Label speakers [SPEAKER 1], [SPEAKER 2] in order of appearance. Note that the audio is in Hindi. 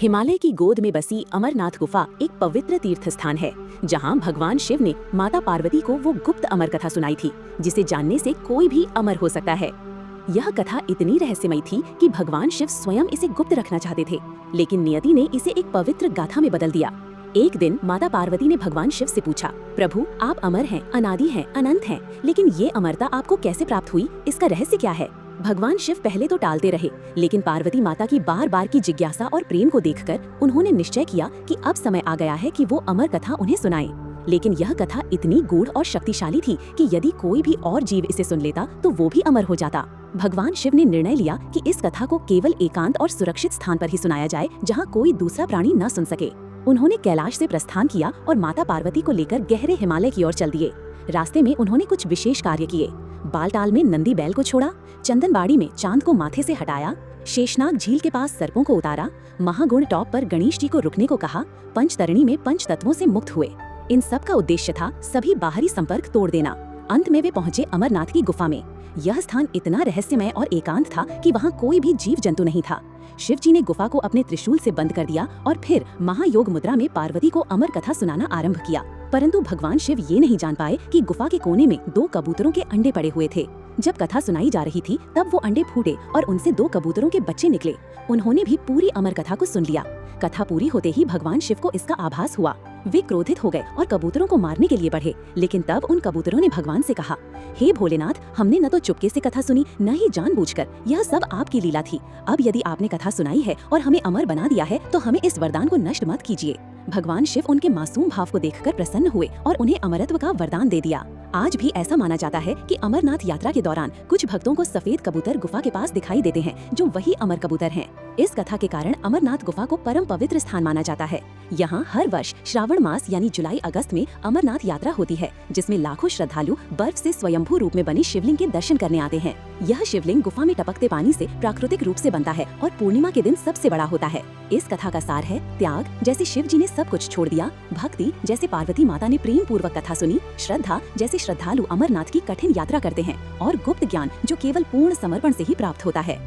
[SPEAKER 1] हिमालय की गोद में बसी अमरनाथ गुफा एक पवित्र तीर्थ स्थान है, जहां भगवान शिव ने माता पार्वती को वो गुप्त अमर कथा सुनाई थी, जिसे जानने से कोई भी अमर हो सकता है। यह कथा इतनी रहस्यमयी थी कि भगवान शिव स्वयं इसे गुप्त रखना चाहते थे, लेकिन नियति ने इसे एक पवित्र गाथा में बदल दिया। एक दिन माता पार्वती ने भगवान शिव से पूछा, प्रभु आप अमर हैं, अनादि हैं, अनंत हैं, लेकिन ये अमरता आपको कैसे प्राप्त हुई, इसका रहस्य क्या है? भगवान शिव पहले तो टालते रहे, लेकिन पार्वती माता की बार बार की जिज्ञासा और प्रेम को देखकर उन्होंने निश्चय किया कि अब समय आ गया है कि वो अमर कथा उन्हें सुनाएं। लेकिन यह कथा इतनी गूढ़ और शक्तिशाली थी कि यदि कोई भी और जीव इसे सुन लेता तो वो भी अमर हो जाता। भगवान शिव ने निर्णय लिया कि इस कथा को केवल एकांत और सुरक्षित स्थान पर ही सुनाया जाए, जहाँ कोई दूसरा प्राणी न सुन सके। उन्होंने कैलाश से प्रस्थान किया और माता पार्वती को लेकर गहरे हिमालय की ओर चल दिए। रास्ते में उन्होंने कुछ विशेष कार्य किए। बालटाल में नंदी बैल को छोड़ा, चंदनबाड़ी में चांद को माथे से हटाया, शेषनाग झील के पास सर्पों को उतारा, महागुण टॉप पर गणेश जी को रुकने को कहा, पंचतरणी में पंच तत्वों से मुक्त हुए। इन सब का उद्देश्य था सभी बाहरी संपर्क तोड़ देना। अंत में वे पहुंचे अमरनाथ की गुफा में। यह स्थान इतना रहस्यमय और एकांत था कि वहाँ कोई भी जीव जंतु नहीं था। शिव जी ने गुफा को अपने त्रिशूल से बंद कर दिया और फिर महायोग मुद्रा में पार्वती को अमर कथा सुनाना आरंभ किया। परंतु भगवान शिव ये नहीं जान पाए कि गुफा के कोने में 2 कबूतरों के अंडे पड़े हुए थे। जब कथा सुनाई जा रही थी तब वो अंडे फूटे और उनसे 2 कबूतरों के बच्चे निकले। उन्होंने भी पूरी अमर कथा को सुन लिया। कथा पूरी होते ही भगवान शिव को इसका आभास हुआ। वे क्रोधित हो गए और कबूतरों को मारने के लिए बढ़े, लेकिन तब उन कबूतरों ने भगवान से कहा, हे भोलेनाथ, हमने न तो चुपके से कथा सुनी, न ही जानबूझकर, यह सब आपकी लीला थी। अब यदि आपने कथा सुनाई है और हमें अमर बना दिया है तो हमें इस वरदान को नष्ट मत कीजिए। भगवान शिव उनके मासूम भाव को देखकर प्रसन्न हुए और उन्हें अमरत्व का वरदान दे दिया। आज भी ऐसा माना जाता है कि अमरनाथ यात्रा के दौरान कुछ भक्तों को सफेद कबूतर गुफा के पास दिखाई देते हैं, जो वही अमर कबूतर हैं। इस कथा के कारण अमरनाथ गुफा को परम पवित्र स्थान माना जाता है। यहाँ हर वर्ष श्रावण मास यानी जुलाई अगस्त में अमरनाथ यात्रा होती है, जिसमें लाखों श्रद्धालु बर्फ से स्वयंभू रूप में बनी शिवलिंग के दर्शन करने आते हैं। यह शिवलिंग गुफा में टपकते पानी से प्राकृतिक रूप से बनता है और पूर्णिमा के दिन सबसे बड़ा होता है। इस कथा का सार है त्याग, जैसे शिव जी ने सब कुछ छोड़ दिया, भक्ति, जैसे पार्वती माता ने प्रेम पूर्वक कथा सुनी, श्रद्धा, जैसे श्रद्धालु अमरनाथ की कठिन यात्रा करते हैं, और गुप्त ज्ञान, जो केवल पूर्ण समर्पण से ही प्राप्त होता है।